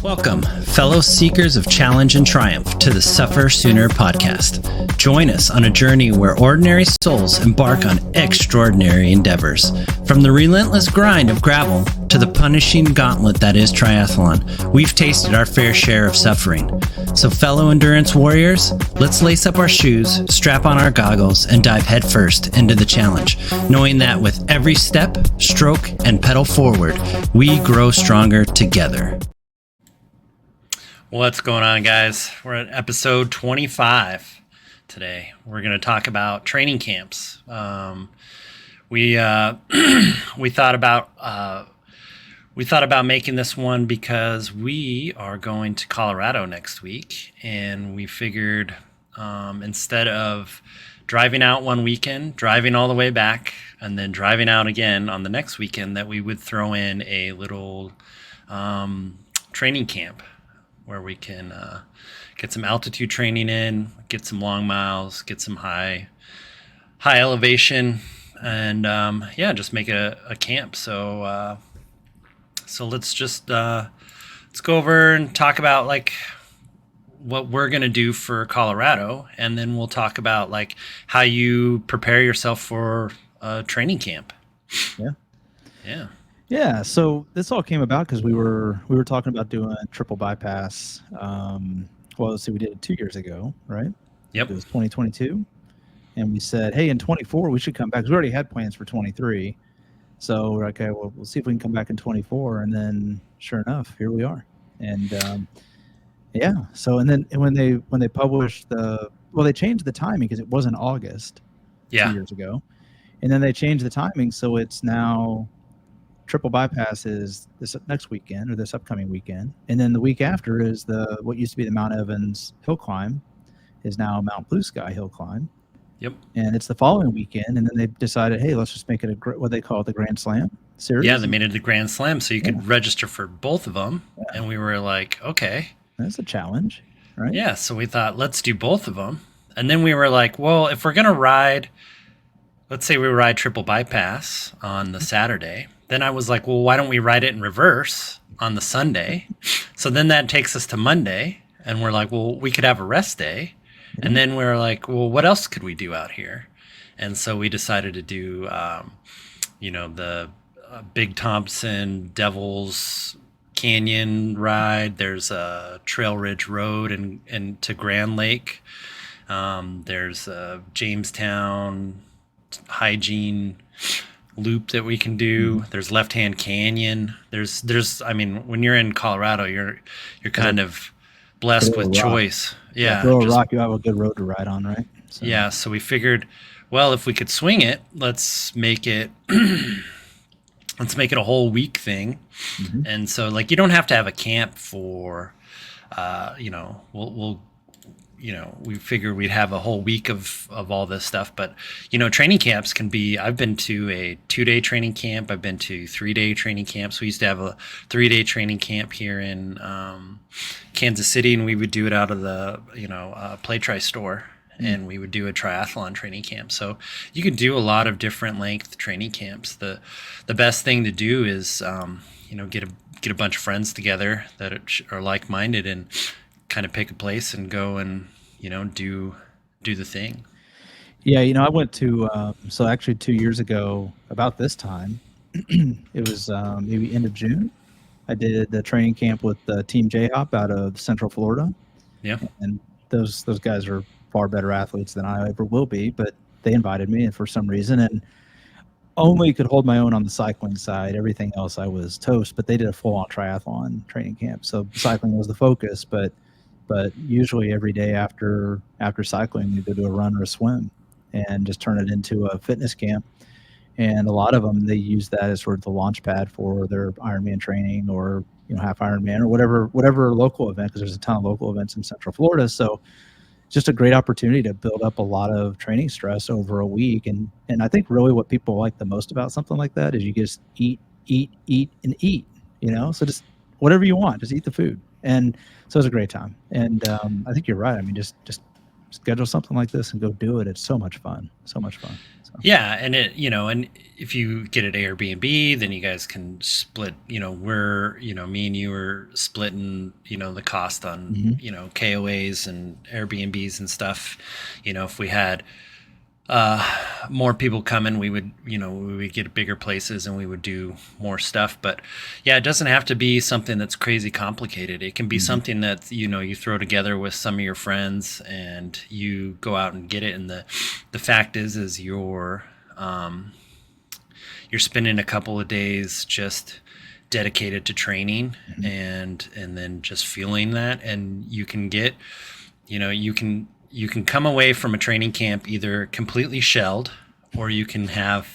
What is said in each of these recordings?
Welcome, fellow seekers of challenge and triumph, to the SufferSooner podcast. Join us on a journey where ordinary souls embark on extraordinary endeavors. From the relentless grind of gravel to the punishing gauntlet that is triathlon, we've tasted our fair share of suffering. So fellow endurance warriors, let's lace up our shoes, strap on our goggles, and dive headfirst into the challenge, knowing that with every step, stroke, and pedal forward, we grow stronger together. What's going on, guys? We're at episode 25 today. We're going to talk about training camps. We thought about making this one because we are going to Colorado next week, and we figured instead of driving out one weekend, driving all the way back, and then driving out again on the next weekend, that we would throw in a little training camp where we can get some altitude training in, get some long miles, get some high elevation, and just make it a camp. So let's just let's go over and talk about like what we're gonna do for Colorado, and then we'll talk about like how you prepare yourself for a training camp. Yeah, so this all came about because we were talking about doing a triple bypass. Let's see, we did it 2 years ago, right? Yep. It was 2022, and we said, hey, in 24 we should come back because we already had plans for 23. So we're like, okay, well, we'll see if we can come back in 24, and then sure enough, here we are. And so and then when they published they changed the timing because it was in August 2 years ago, and then they changed the timing, so it's now triple bypass is this next weekend or this upcoming weekend, and then the week after is what used to be the Mount Evans hill climb is now Mount Blue Sky hill climb. Yep. And it's the following weekend, and then they decided, hey, let's just make it what they call it, the Grand Slam series. Yeah, they made it the Grand Slam, so you could register for both of them. Yeah. And we were like, okay, that's a challenge, right? Yeah, so we thought, let's do both of them. And then we were like, well, if we're gonna ride, let's say we ride triple bypass on the Saturday, then I was like, well, why don't we ride it in reverse on the Sunday? So then that takes us to Monday, and we're like, well, we could have a rest day. Mm-hmm. And then we were like, well, what else could we do out here? And so we decided to do, the Big Thompson Devil's Canyon ride. There's a Trail Ridge Road and to Grand Lake. There's Jamestown Hygiene loop that we can do. There's Left Hand Canyon. There's I mean, when you're in Colorado, you're kind of blessed with choice. Yeah, throw a rock, you have a good road to ride on, right? So. Yeah, so we figured, well, if we could swing it, let's make it a whole week thing. Mm-hmm. And so like you don't have to have a camp for we figured we'd have a whole week of all this stuff, but training camps can be, I've been to a 2-day training camp. I've been to 3-day training camps. We used to have a 3-day training camp here in Kansas City, and we would do it out of the, Play Tri store, and we would do a triathlon training camp. So you could do a lot of different length training camps. The best thing to do is, get a bunch of friends together that are like-minded and kind of pick a place and go and do the thing. Yeah, I went to so actually 2 years ago about this time, it was maybe end of June. I did the training camp with Team J-Hop out of Central Florida. Yeah, and those guys are far better athletes than I ever will be, but they invited me, and for some reason, and only could hold my own on the cycling side. Everything else I was toast. But they did a full-on triathlon training camp, so cycling was the focus, but usually every day after cycling, we go do a run or a swim and just turn it into a fitness camp. And a lot of them, they use that as sort of the launch pad for their Ironman training or half Ironman or whatever local event, because there's a ton of local events in Central Florida. So just a great opportunity to build up a lot of training stress over a week. And I think really what people like the most about something like that is you just eat, and eat, so just whatever you want, just eat the food. And so it was a great time. And I think you're right. I mean, just schedule something like this and go do it. It's so much fun. So much fun. So. Yeah, and and if you get an Airbnb, then you guys can split. Me and you are splitting, the cost on, KOAs and Airbnbs and stuff. If we had more people coming, we would get bigger places and we would do more stuff. But yeah, it doesn't have to be something that's crazy complicated. It can be something that you throw together with some of your friends and you go out and get it. And the fact is you're spending a couple of days just dedicated to training and then just feeling that, and you can get you can come away from a training camp either completely shelled, or you can have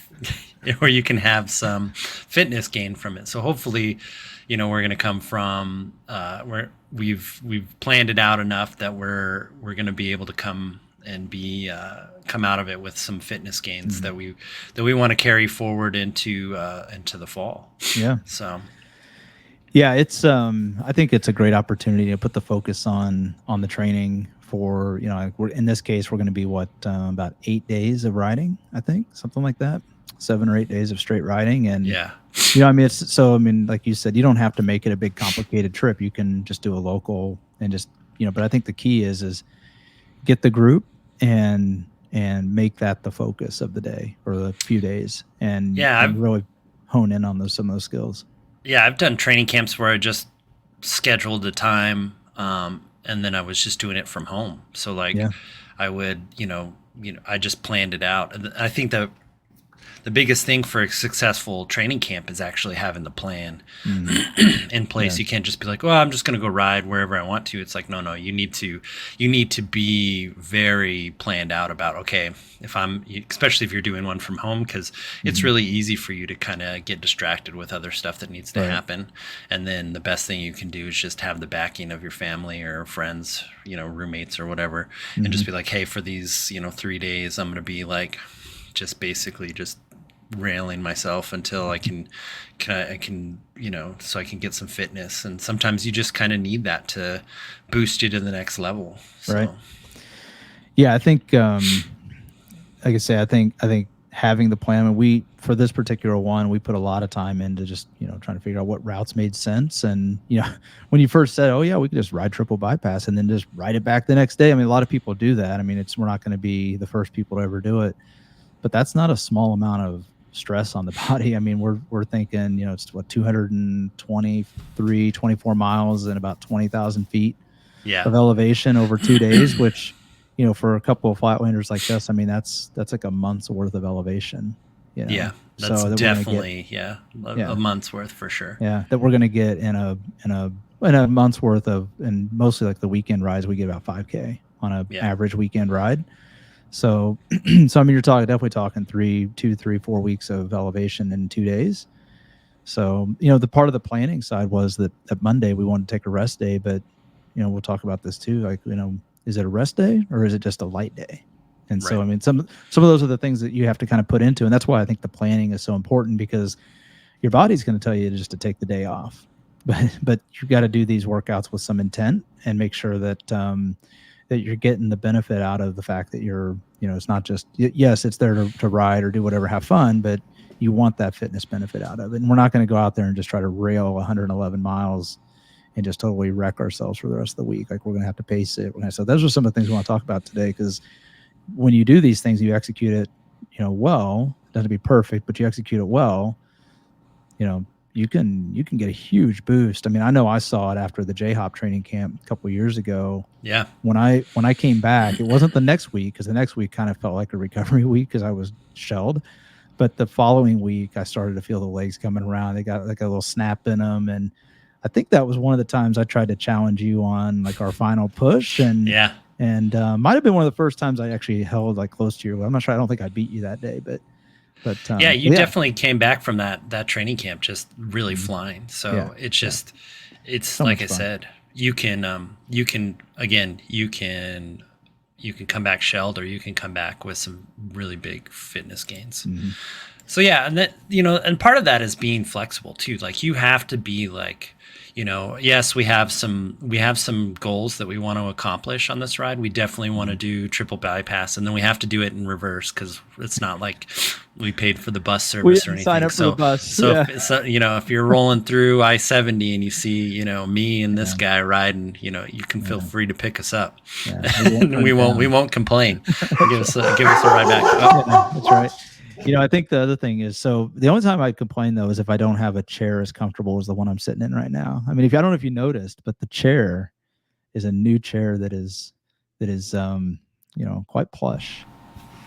some fitness gain from it. So hopefully, we're going to come from where we've planned it out enough that we're going to be able to come and come out of it with some fitness gains that we want to carry forward into the fall. Yeah. So. Yeah, it's I think it's a great opportunity to put the focus on the training for, we're in this case, we're going to be about 8 days of riding, I think, something like that, 7 or 8 days of straight riding. And yeah, like you said, you don't have to make it a big complicated trip. You can just do a local and just, but I think the key is get the group and make that the focus of the day or the few days, and really hone in on some of those skills. Yeah, I've done training camps where I just scheduled the time, and then I was just doing it from home. So I would, I just planned it out. And I think the biggest thing for a successful training camp is actually having the plan in place. Yeah. You can't just be like, well, I'm just going to go ride wherever I want to. It's like, no, you need to be very planned out about, okay, especially if you're doing one from home, because it's really easy for you to kind of get distracted with other stuff that needs to happen. And then the best thing you can do is just have the backing of your family or friends, roommates or whatever, and just be like, hey, for these, 3 days, I'm going to be like, just basically just railing myself until I can so I can get some fitness. And sometimes you just kind of need that to boost you to the next level. So. Right. Yeah, I think like I say, I think having the plan, and for this particular one, we put a lot of time into just trying to figure out what routes made sense. And when you first said, oh yeah, we could just ride triple bypass and then just ride it back the next day, I mean, a lot of people do that. I mean, we're not going to be the first people to ever do it, but that's not a small amount of stress on the body. I mean, we're thinking, it's 24 miles and about 20,000 feet of elevation over 2 days, which, for a couple of flatlanders like us, I mean, that's like a month's worth of elevation. Yeah, that's definitely a month's worth for sure. Yeah, that we're going to get in a month's worth of, and mostly like the weekend rides, we get about 5K on a average weekend ride. So, I mean, you're definitely talking 2, 3, 4 weeks of elevation in 2 days. So, the part of the planning side was that Monday we wanted to take a rest day, but, we'll talk about this too. Like, is it a rest day or is it just a light day? And so, I mean, some of those are the things that you have to kind of put into, and that's why I think the planning is so important, because your body's going to tell you just to take the day off, but you got to do these workouts with some intent and make sure that that you're getting the benefit out of the fact that you're, it's not just, yes, it's there to ride or do whatever, have fun, but you want that fitness benefit out of it. And we're not going to go out there and just try to rail 111 miles and just totally wreck ourselves for the rest of the week. Like, we're going to have to pace it. So those are some of the things we want to talk about today, because when you do these things, you execute it, well, it doesn't be perfect, but you execute it well, you can get a huge boost. I mean, I know I saw it after the J-Hop training camp a couple of years ago. Yeah. When I came back, it wasn't the next week, because the next week kind of felt like a recovery week because I was shelled. But the following week, I started to feel the legs coming around. They got like a little snap in them. And I think that was one of the times I tried to challenge you on like our final push. And might have been one of the first times I actually held like close to your. I'm not sure. I don't think I beat you that day, but you definitely came back from that training camp just really flying. So it's just it's so like I said, you can come back shelled, or you can come back with some really big fitness gains. So yeah, and that, and part of that is being flexible too. Like you have to be like, yes, we have some goals that we want to accomplish on this ride. We definitely want to do triple bypass, and then we have to do it in reverse because it's not like we paid for the bus We service or didn't sign anything. up for the So bus. so Yeah. if you're rolling through I-70 and you see me and this Yeah. guy riding, you can feel Yeah. free to pick us up, Yeah. We won't and turn we it won't we down. won't complain. Give That's us right. give us a ride back. Oh, Yeah, that's right. I think the other thing is, so the only time I complain though is if I don't have a chair as comfortable as the one I'm sitting in right now. I mean, if I don't know if you noticed, but the chair is a new chair that is quite plush.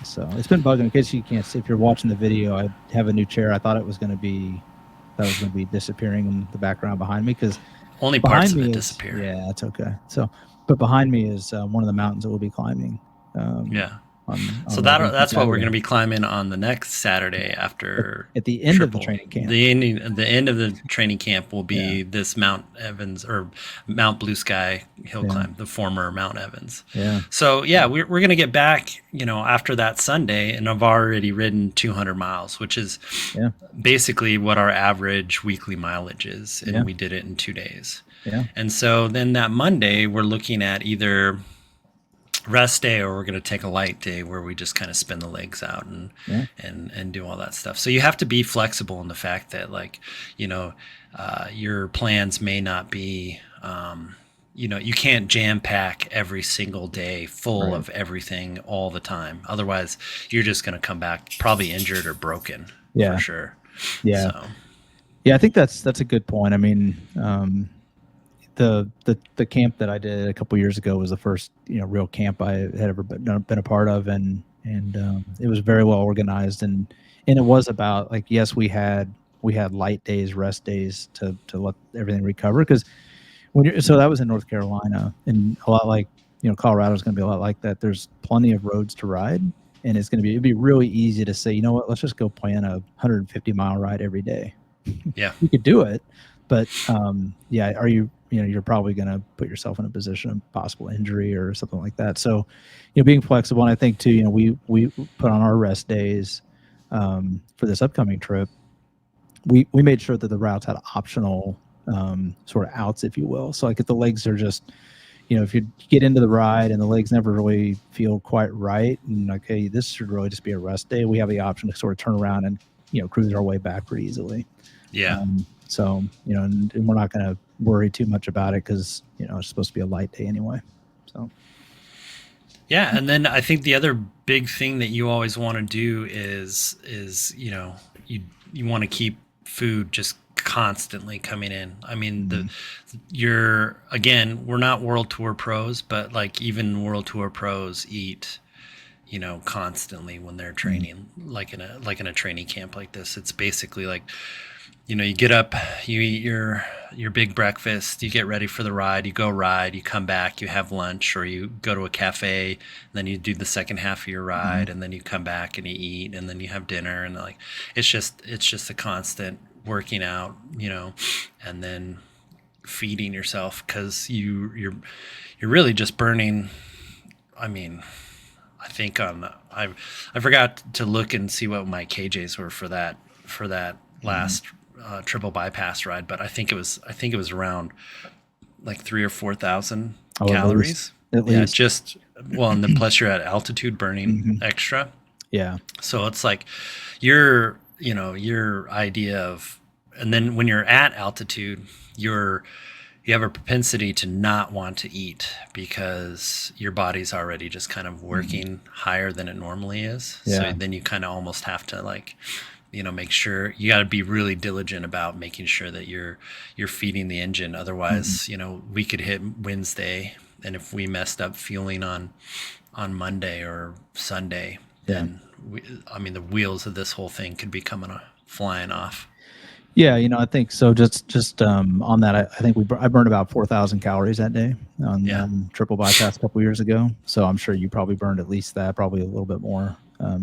So it's been bugging. In case you can't see, if you're watching the video, I have a new chair. I thought it was going to be disappearing in the background behind me, because only parts behind of me it is, disappear. yeah, that's okay. So, but behind me is one of the mountains that we'll be climbing. Um, Yeah. So on the week that's what we're going to Saturday. be climbing on the next Saturday At, after at the end of the triple. training camp. The end of the training camp will Yeah. be this Mount Evans or Mount Blue Sky hill Yeah. climb, the former Mount Evans. Yeah. So yeah, we're going to get back, after that Sunday, and I've already ridden 200 miles, which is Yeah. basically what our average weekly mileage is, and Yeah. we did it in 2 days. Yeah. And so then that Monday, we're looking at either rest day or we're going to take a light day where we just kind of spin the legs out and Yeah. and do all that stuff. So you have to be flexible in the fact that, like, your plans may not be, you can't jam pack every single day full Right. of everything all the time. Otherwise you're just going to come back probably injured or broken. Yeah. For sure. Yeah. So Yeah. I think that's a good point. I mean, the camp that I did a couple years ago was the first real camp I had ever been a part of, and it was very well organized, and it was about, like, yes, we had light days, rest days to let everything recover, because so that was in North Carolina, and a lot like Colorado is going to be a lot like that. There's plenty of roads to ride, and it'd be really easy to say, you know what, let's just go plan a 150-mile ride every day. yeah. You could do it, but yeah, are you're probably going to put yourself in a position of possible injury or something like that. So, being flexible, and I think too, we put on our rest days for this upcoming trip. We made sure that the routes had optional sort of outs, if you will. So, like, if the legs are just, if you get into the ride and the legs never really feel quite right, and like, hey, this should really just be a rest day, we have the option to sort of turn around and cruise our way back pretty easily. Yeah. So, and we're not going to worry too much about it, because, it's supposed to be a light day anyway. So, yeah. And then I think the other big thing that you always want to do is, you want to keep food just constantly coming in. I mean, we're not world tour pros, but like even world tour pros eat, constantly when they're training, like in a training camp like this. It's basically like, you get up, you eat your big breakfast, you get ready for the ride, you go ride, you come back, you have lunch, or you go to a cafe, and then you do the second half of your ride, and then you come back and you eat, and then you have dinner, and like it's just a constant working out, and then feeding yourself, because you're really just burning. I mean, I think I forgot to look and see what my KJs were for that last triple bypass ride, but I think it was around like 3,000 or 4,000 oh, calories. At least. And then plus you're at altitude burning extra. Yeah. So it's like your idea of, and then when you're at altitude, you have a propensity to not want to eat because your body's already just kind of working higher than it normally is. Yeah. So then you kind of almost have to, like, make sure, you got to be really diligent about making sure that you're feeding the engine. Otherwise, we could hit Wednesday, and if we messed up fueling on Monday or Sunday, then the wheels of this whole thing could be flying off. Yeah, I think so. Just on that, I think I burned about 4,000 calories that day on triple bypass a couple years ago. So I'm sure you probably burned at least that, probably a little bit more,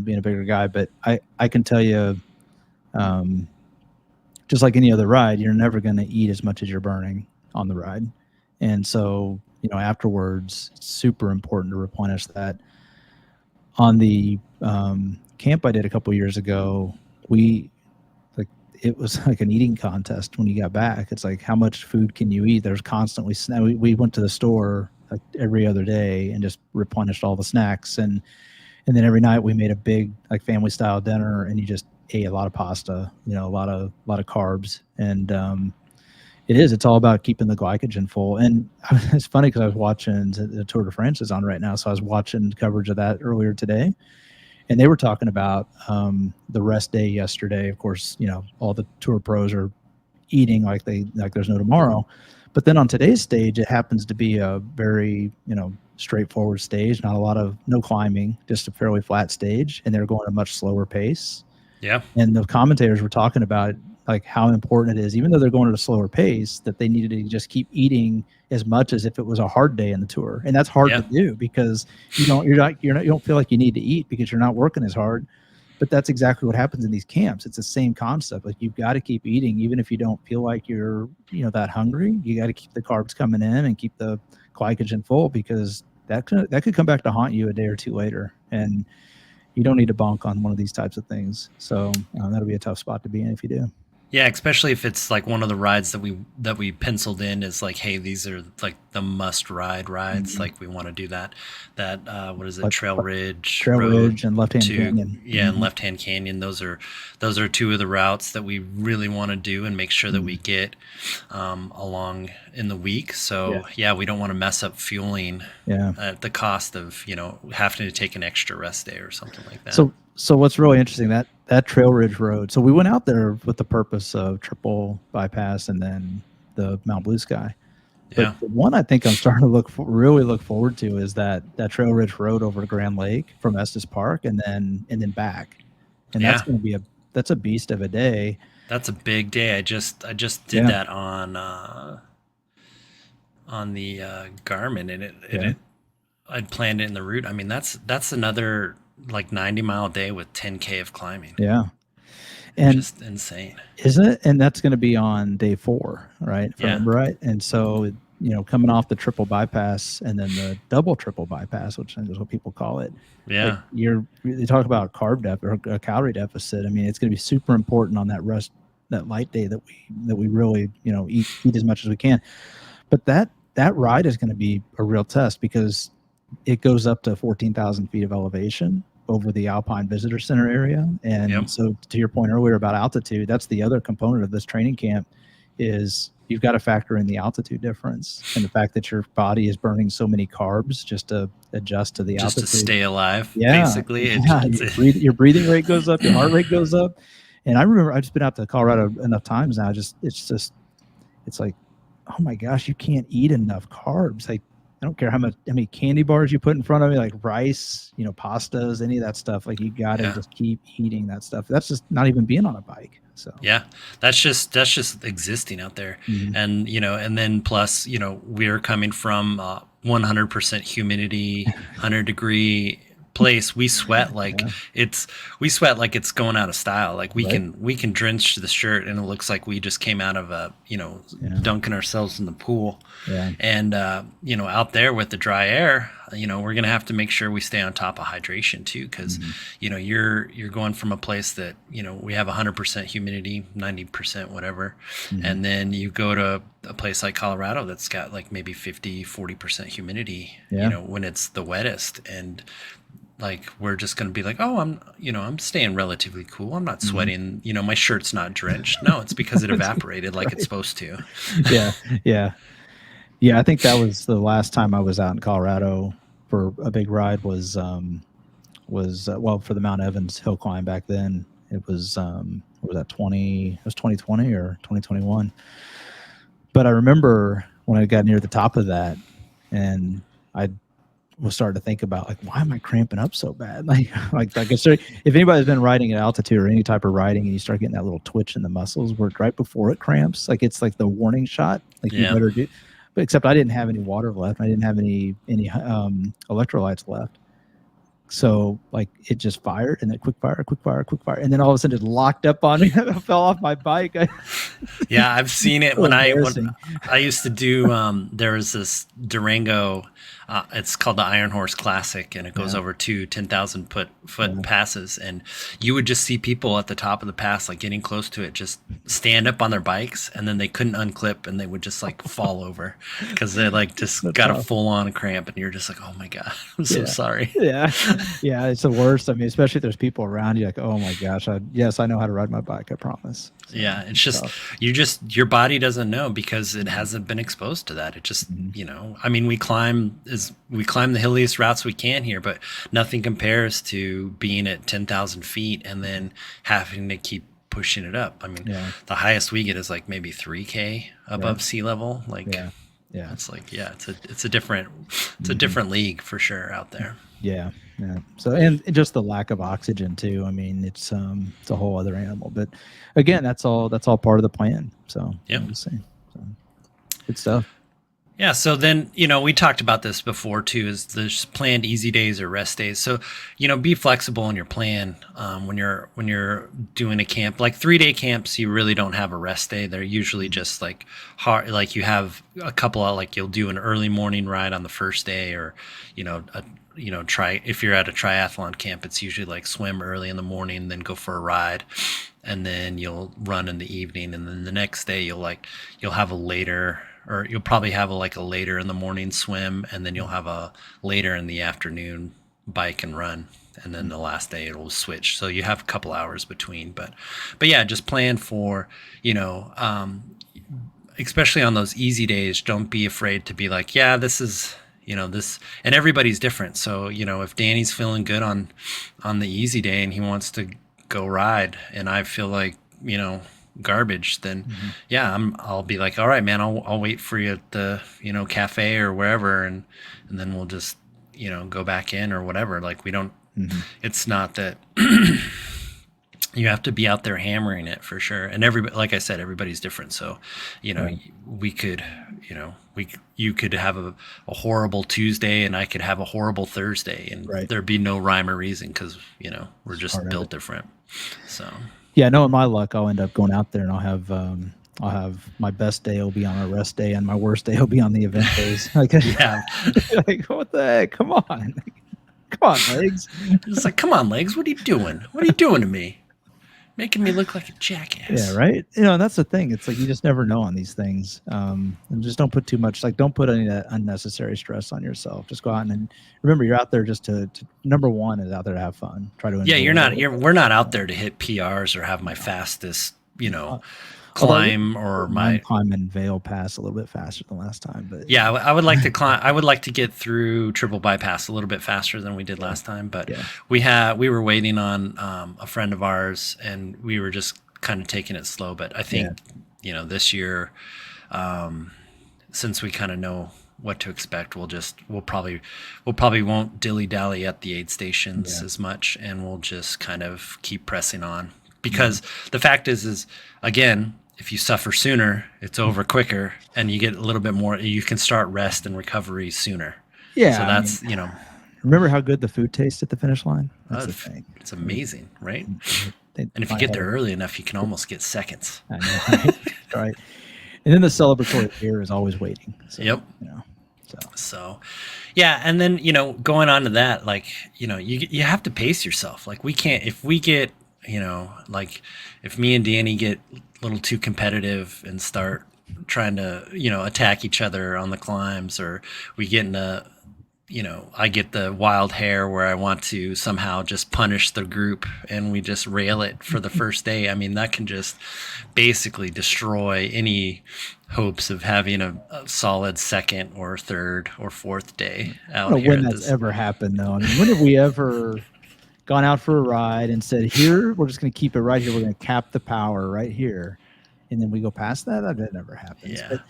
being a bigger guy. But I can tell you, just like any other ride, you're never going to eat as much as you're burning on the ride. And so, afterwards, it's super important to replenish that. On the camp I did a couple years ago, we like it was like an eating contest when you got back. It's like how much food can you eat? There's constantly we went to the store like every other day and just replenished all the snacks, and then every night we made a big like family style dinner, and you just ate a lot of pasta, a lot of carbs, and it's all about keeping the glycogen full. And it's funny because I was watching the Tour de France is on right now, so I was watching coverage of that earlier today, and they were talking about the rest day yesterday. Of course, all the tour pros are eating like there's no tomorrow. But then on today's stage, it happens to be a very straightforward stage, no climbing, just a fairly flat stage, and they're going at a much slower pace. Yeah. And the commentators were talking about like how important it is, even though they're going at a slower pace, that they needed to just keep eating as much as if it was a hard day in the tour. And that's hard Yeah. to do because you don't feel like you need to eat because you're not working as hard. But that's exactly what happens in these camps. It's the same concept. Like you've got to keep eating, even if you don't feel like you're, that hungry. You got to keep the carbs coming in and keep the glycogen full, because that could come back to haunt you a day or two later. And you don't need to bonk on one of these types of things. So that'll be a tough spot to be in if you do. Yeah, especially if it's like one of the rides that we penciled in is like, hey, these are like the must ride rides. Mm-hmm. Like we want to do that. What is it? Trail Ridge and Left Hand Canyon. Yeah, and Left Hand Canyon. Those are two of the routes that we really want to do and make sure that we get along in the week. So yeah, we don't want to mess up fueling at the cost of having to take an extra rest day or something like that. So what's really interesting, that Trail Ridge Road. So we went out there with the purpose of triple bypass and then the Mount Blue Sky. But the one I think I'm starting to really look forward to is that Trail Ridge Road over to Grand Lake from Estes Park and then back. And that's going to be that's a beast of a day. That's a big day. I just did that on the Garmin, and I'd planned it in the route. I mean, that's another like 90-mile day with 10K of climbing. Yeah. And just insane. Isn't it? And that's going to be on day 4, right? If I remember right. And so, coming off the triple bypass and then the double triple bypass, which is what people call it. Yeah. Like they talk about carb deficit or a calorie deficit. I mean, it's going to be super important on that light day that we really, eat as much as we can. But that ride is going to be a real test because it goes up to 14,000 feet of elevation over the Alpine Visitor Center area. And so to your point earlier about altitude, that's the other component of this training camp is you've got to factor in the altitude difference and the fact that your body is burning so many carbs just to adjust to the altitude. Just to stay alive, basically. Your breathing rate goes up, your heart rate goes up. And I remember I've just been out to Colorado enough times now. It's like, oh my gosh, you can't eat enough carbs. Like, I don't care how many candy bars you put in front of me, like rice, pastas, any of that stuff. Like you got to just keep eating that stuff. That's just not even being on a bike. So that's just existing out there. Mm-hmm. And and then plus we're coming from 100% humidity, 100-degree place. We sweat like it's going out of style. Like we can drench the shirt and it looks like we just came out of a dunking ourselves in the pool. And out there with the dry air, we're gonna have to make sure we stay on top of hydration too, because you're going from a place that we have 100% humidity, 90% whatever, and then you go to a place like Colorado that's got like maybe 50-40% humidity when it's the wettest, and like we're just going to be like, oh, I'm staying relatively cool. I'm not sweating. My shirt's not drenched. No, it's because it evaporated like it's supposed to. Yeah. I think that was the last time I was out in Colorado for a big ride was for the Mount Evans hill climb back then. It was what was that 2020 or 2021. But I remember when I got near the top of that and I was starting to think about like, why am I cramping up so bad? Like if anybody's been riding at altitude or any type of riding and you start getting that little twitch in the muscles where right before it cramps, like it's like the warning shot, like you better do. But except I didn't have any water left. I didn't have any electrolytes left. So like it just fired and then quick fire. And then all of a sudden it locked up on me. I fell off my bike. I've seen it when I used to do, there was this Durango It's called the Iron Horse Classic, and it goes Yeah. over two 10,000 foot Yeah. passes. And you would just see people at the top of the pass, like getting close to it, just stand up on their bikes, and then they couldn't unclip, and they would just like fall over because they like just That's got a tough. full on cramp, and you're just like, oh my god, I'm so Yeah. sorry. Yeah. Yeah. It's the worst. I mean, especially if there's people around you like, oh my gosh, yes, I know how to ride my bike. I promise. So, Yeah, it's just tough. your body doesn't know because it hasn't been exposed to that. It just, Mhm. I mean, we climb the hilliest routes we can here, but nothing compares to being at 10,000 feet and then having to keep pushing it up. I mean, Yeah. the highest we get is like maybe 3K Right. above sea level. Like Yeah. Yeah. it's like, yeah, it's a different Mhm. league for sure out there. Yeah, yeah. So and just the lack of oxygen too. I mean, it's a whole other animal. But again, that's all part of the plan. So Yep. we'll see. So good stuff. Yeah, so then, we talked about this before too, is there's planned easy days or rest days. So, be flexible in your plan when you're doing a camp. Like 3 day camps, you really don't have a rest day. They're usually just like hard, like you have a couple of, like you'll do an early morning ride on the first day, or, try, if you're at a triathlon camp, it's usually like swim early in the morning, then go for a ride, and then you'll run in the evening, and then the next day you'll have a later, or you'll probably have like a later in the morning swim, and then you'll have a later in the afternoon bike and run, and then the last day it'll switch, so you have a couple hours between. But yeah, just plan for, especially on those easy days, don't be afraid to be like, yeah, this is, this, and everybody's different. So, if Danny's feeling good on the easy day and he wants to go ride, and I feel like, garbage, then Mhm. yeah, I'll be like, all right, man, I'll wait for you at the, cafe or wherever, and then we'll just, go back in or whatever. Like we don't, Mhm. it's not that you have to be out there hammering it for sure. And everybody, like I said, everybody's different. So, Right. we could, you could have a horrible Tuesday and I could have a horrible Thursday, and Right. there'd be no rhyme or reason because, we're It's part just of built it. different. So, Yeah, knowing my luck, I'll end up going out there and I'll have my best day will be on a rest day and my worst day will be on the event days. Like, yeah, like what the heck? Come on. Come on, legs. it's like, come on, legs, what are you doing? What are you doing to me? Making me look like a Yeah, jackass. right. And that's the thing. It's like you just never know on these things. And just don't put too much. Like, don't put any of that unnecessary stress on yourself. Just go out and remember, you're out there just to number one is out there to have fun. Try to Yeah, enjoy it. we're not out there to hit PRs or have my fastest, Uh, Although climb or I'm my. climbing Vale Pass a little bit faster than last time, but Yeah, I would like to climb. I would like to get through triple bypass a little bit faster than we did yeah, last time. But yeah, we were waiting on a friend of ours, and we were just kind of taking it slow. But I yeah, think, this year, since we kind of know what to expect, we'll probably won't dilly dally at the aid stations yeah, as much, and we'll just kind of keep pressing on, yeah. because the fact is again, if you suffer sooner, it's over quicker, and you get a little bit more. You can start rest and recovery sooner. So Yeah, I mean, that's, remember how good the food tastes at the finish line? That's the thing. it's amazing, right? They And if you might get have there it. early enough, you can almost get seconds. I know, right? Right. And then the celebratory beer is always waiting. So, Yep. So So, yeah, and then, going on to that, like, you have to pace yourself. Like we can't, if we get, like if me and Danny get a little too competitive and start trying to, attack each other on the climbs, or we get in a, I get the wild hair where I want to somehow just punish the group and we just rail it for the first day. I mean, that can just basically destroy any hopes of having a solid second or third or fourth day I out don't know here when at that's this. ever happened though. I mean, when have we ever gone out for a ride and said, "Here, we're just going to keep it right here. We're going to cap the power right here," and then we go past that? That never happens. Yeah. But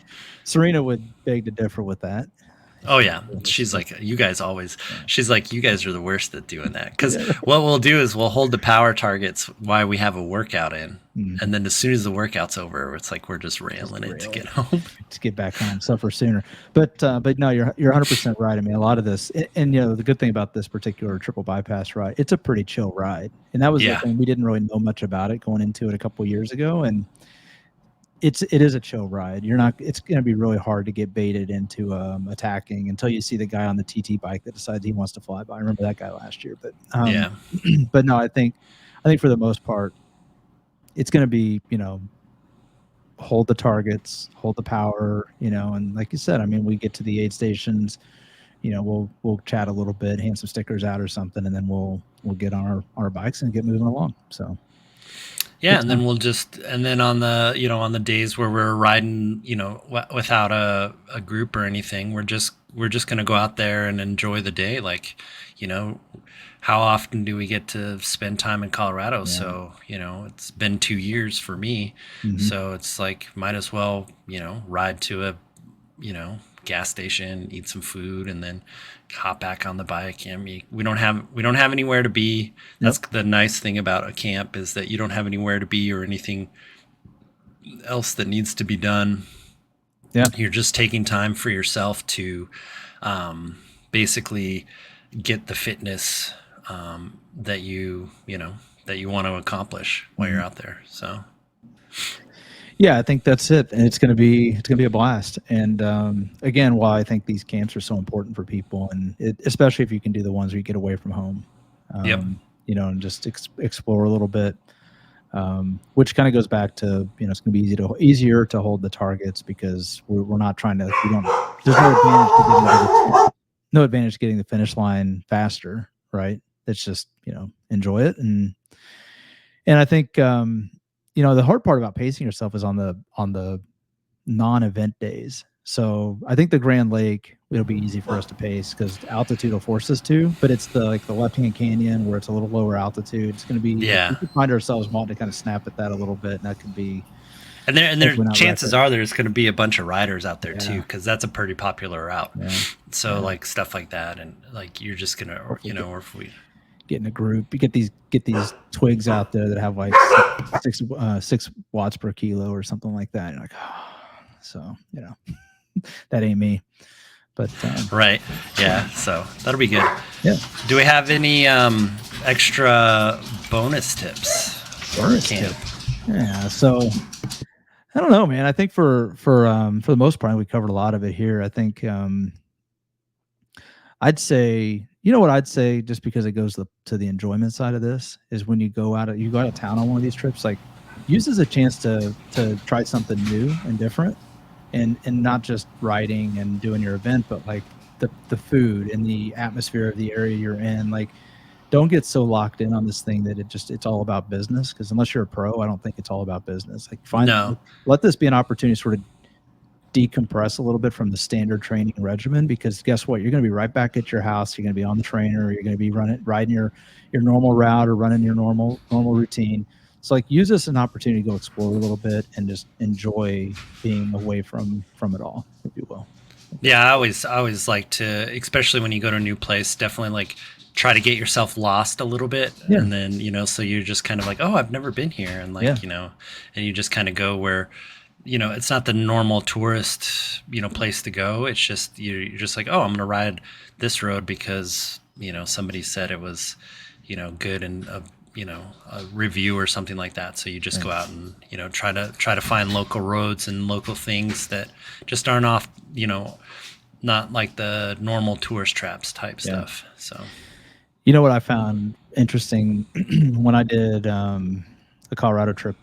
Serena would beg to differ with that. Oh yeah, She she's thinks, like, you guys always. yeah, She's like, you guys are the worst at doing that. Because yeah, right. what we'll do is we'll hold the power targets while we have a workout in, Mhm. and then as soon as the workout's over, it's like we're just railing it to railing. get home. To get back home, suffer sooner. But no, you're 100% right. I mean, a lot of this, and the good thing about this particular triple bypass ride, it's a pretty chill ride, and that was the Yeah, thing. We didn't really know much about it going into it a couple years ago, and it is a chill ride. You're not. It's going to be really hard to get baited into attacking until you see the guy on the TT bike that decides he wants to fly by. I remember that guy last year, but Yeah. but no, I think for the most part, it's going to be, hold the targets, hold the power, and like you said, I mean, we get to the aid stations, we'll chat a little bit, hand some stickers out or something, and then we'll get on our bikes and get moving along. So Yeah, good and time. then and then on the days where we're riding, without a group or anything, we're just gonna go out there and enjoy the day. Like, you know, how often do we get to spend time in Colorado? Yeah. So, it's been 2 years for me. Mm-hmm. So it's like, might as well, ride to a, gas station, eat some food, and then hop back on the bike. I mean, we don't have anywhere to be. Yep. That's the nice thing about a camp, is that you don't have anywhere to be or anything else that needs to be done. Yeah. You're just taking time for yourself to basically get the fitness that you want to accomplish while you're out there. So Yeah, I think that's it, and it's gonna be a blast. And again, while I think these camps are so important for people, and especially if you can do the ones where you get away from home, yep. and just explore a little bit, which kind of goes back to, it's gonna be easier to hold the targets because we're not trying to. We don't. There's no advantage to getting the finish line faster, right? It's just, enjoy it. And I think, the hard part about pacing yourself is on the non-event days. So I think the Grand Lake, it'll be easy for us to pace because altitude will force us to. But it's the left-hand canyon where it's a little lower altitude. It's going to be, Yeah. we could find ourselves wanting to kind of snap at that a little bit, and that could be. And there hopefully not chances wreck it. are there's going to be a bunch of riders out there Yeah. too, because that's a pretty popular route. Yeah. So Yeah. like stuff like that, and like you're just gonna, or if we, Get in a group, you get these twigs out there that have like 6 watts per kilo or something like that. You're like, so that ain't me. But right, yeah. So that'll be good. yeah. Do we have any extra bonus tips for Bonus camp? Yeah. So I don't know, man. I think for the most part, we covered a lot of it here. I think I'd say, what I'd say, just because it goes to the enjoyment side of this, is when you go out of town on one of these trips, like, use as a chance to try something new and different, and not just riding and doing your event, but like the food and the atmosphere of the area you're in. Like, don't get so locked in on this thing that it's all about business. Because unless you're a pro, I don't think it's all about business. Like, No. let this be an opportunity to sort of decompress a little bit from the standard training regimen, because guess what? You're going to be right back at your house. You're going to be on the trainer. You're going to be riding your normal route or running your normal routine. So like, use this as an opportunity to go explore a little bit and just enjoy being away from it all, if you will. Yeah, I always like to, especially when you go to a new place, definitely like try to get yourself lost a little bit. Yeah. And then, so you're just kind of like, oh, I've never been here. And like, Yeah. And you just kind of go where, it's not the normal tourist, place to go. It's just, you're just like, oh, I'm going to ride this road because, somebody said it was, good in a review or something like that. So you just go out and, try to find local roads and local things that just aren't off, not like the normal tourist traps type stuff. So, what I found interesting when I did the Colorado trip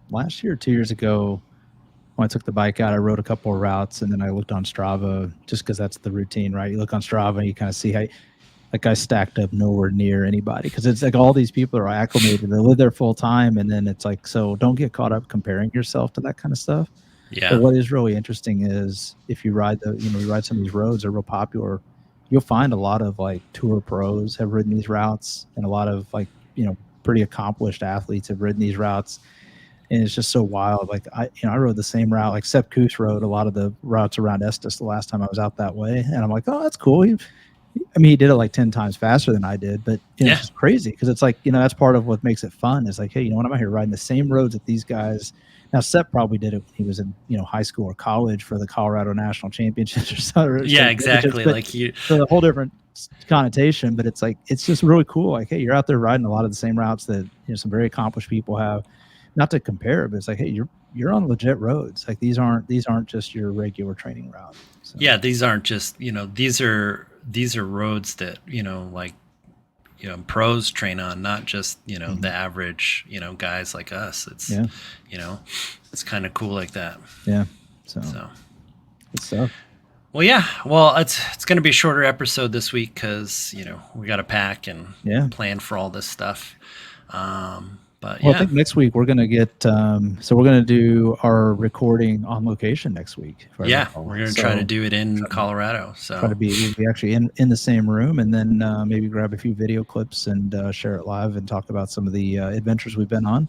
last year, 2 years ago, when I took the bike out, I rode a couple of routes, and then I looked on Strava, just because that's the routine, right? You look on Strava and you kind of see how that guy stacked up nowhere near anybody, because it's like all these people are acclimated, they live there full time, and then it's like, so don't get caught up comparing yourself to that kind of stuff. yeah. But what is really interesting is if you ride you ride some of these roads that are real popular, you'll find a lot of like tour pros have ridden these routes, and a lot of like, pretty accomplished athletes have ridden these routes. And it's just so wild. Like, I rode the same route. Like Sepp Kuss rode a lot of the routes around Estes the last time I was out that way, and I'm like, oh, that's cool. He did it like 10 times faster than I did, but it's just crazy, because it's like, that's part of what makes it fun. Is like, hey, I'm out here riding the same roads that these guys. Now, Sepp probably did it when he was in high school or college for the Colorado National Championships or something. Yeah, exactly. But, like you, so a whole different connotation, but it's like, it's just really cool. Like, hey, you're out there riding a lot of the same routes that some very accomplished people have. not to compare, but it's like, hey, you're on legit roads. Like these aren't just your regular training route. So. Yeah, these aren't just, these are roads that, like, pros train on, not just, the average, guys like us. It's, it's kind of cool like that. Yeah. So. Good stuff. Well, yeah. Well, it's going to be a shorter episode this week because, we got to pack and plan for all this stuff. But I think next week we're going to get, so we're going to do our recording on location next week. Yeah, we're going to try to do it in Colorado. So we'll be actually in the same room, and then maybe grab a few video clips and share it live and talk about some of the adventures we've been on.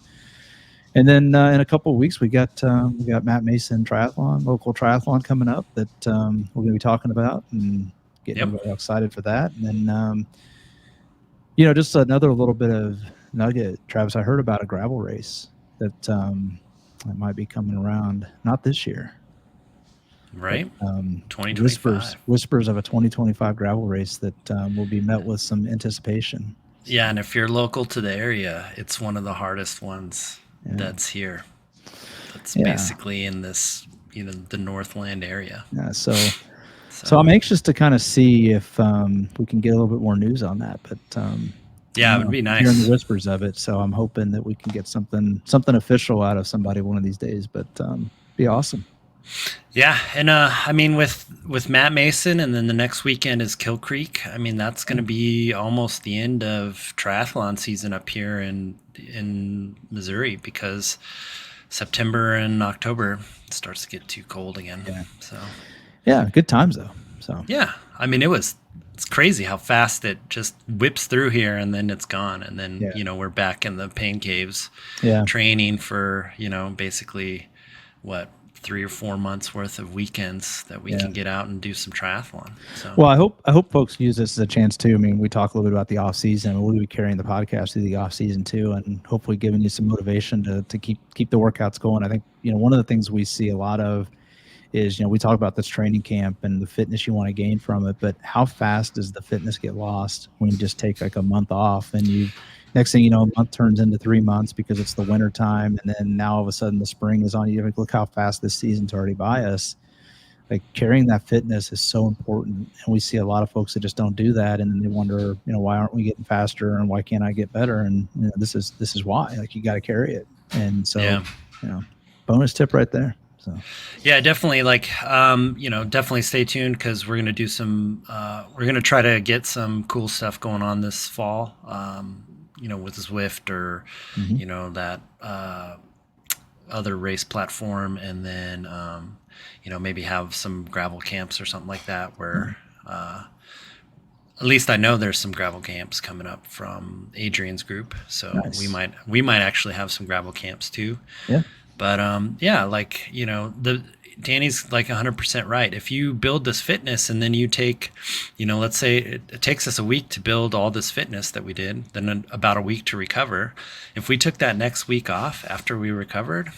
And then in a couple of weeks we got Matt Mason local triathlon coming up that we're going to be talking about and getting everybody excited for that. And then just another little bit of nugget, Travis. I heard about a gravel race that might be coming around, not this year, right? 2025. Whispers of a 2025 gravel race that will be met with some anticipation. Yeah, and if you're local to the area, it's one of the hardest ones that's here. That's basically in this, the Northland area. Yeah, so I'm anxious to kind of see if we can get a little bit more news on that, but. Yeah, it would be nice. Hearing the whispers of it, so I'm hoping that we can get something official out of somebody one of these days. But be awesome. Yeah, and I mean, with Matt Mason, and then the next weekend is Kill Creek. I mean, that's going to be almost the end of triathlon season up here in Missouri, because September and October it starts to get too cold again. Yeah. So. Yeah, good times though. So. Yeah, I mean, it's crazy how fast it just whips through here, and then it's gone, and then we're back in the pain caves, training for basically 3 or 4 months worth of weekends that we can get out and do some triathlon. So. Well, I hope folks use this as a chance too. I mean, we talk a little bit about the off season. We'll be carrying the podcast through the off season too, and hopefully giving you some motivation to keep the workouts going. I think one of the things we see a lot of is, we talk about this training camp and the fitness you want to gain from it, but how fast does the fitness get lost when you just take like a month off, and next thing you know, a month turns into 3 months because it's the winter time. And then now all of a sudden the spring is on you. Like, look how fast this season's already by us. Like, carrying that fitness is so important. And we see a lot of folks that just don't do that. And then they wonder, why aren't we getting faster, and why can't I get better? And this is why. Like, you got to carry it. And so, bonus tip right there. So. Yeah, definitely. Like, definitely stay tuned, because we're going to do we're going to try to get some cool stuff going on this fall, with Zwift or, that other race platform. And then, maybe have some gravel camps or something like that where, at least I know there's some gravel camps coming up from Adrian's group. So nice. we might actually have some gravel camps too. Yeah. But Danny's like 100% right. If you build this fitness and then you take, let's say it takes us a week to build all this fitness that we did, then about a week to recover. If we took that next week off after we recovered,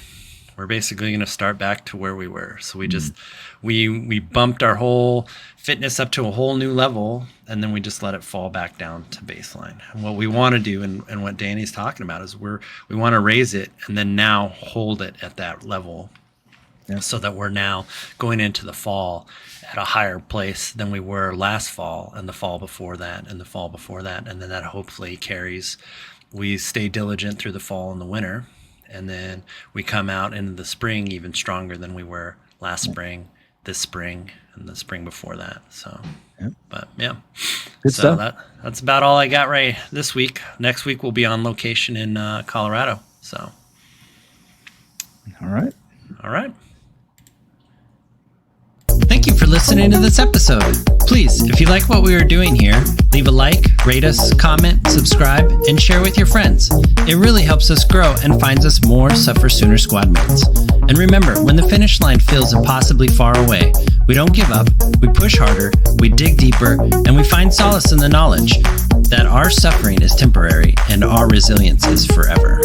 we're basically going to start back to where we were. So we just, we bumped our whole fitness up to a whole new level, and then we just let it fall back down to baseline. And what we want to do, and what Danny's talking about, is we want to raise it and then now hold it at that level, so that we're now going into the fall at a higher place than we were last fall, and the fall before that, and the fall before that. And then that hopefully carries. We stay diligent through the fall and the winter, and then we come out into the spring even stronger than we were last spring, this spring, and the spring before that. So, but good stuff. That's about all I got right this week. Next week we'll be on location in Colorado. So, all right. Thank you for listening to this episode. Please, if you like what we are doing here, leave a like, rate us, comment, subscribe, and share with your friends. It really helps us grow and finds us more SufferSooner squad mates. And remember, when the finish line feels impossibly far away, we don't give up, we push harder, we dig deeper, and we find solace in the knowledge that our suffering is temporary and our resilience is forever.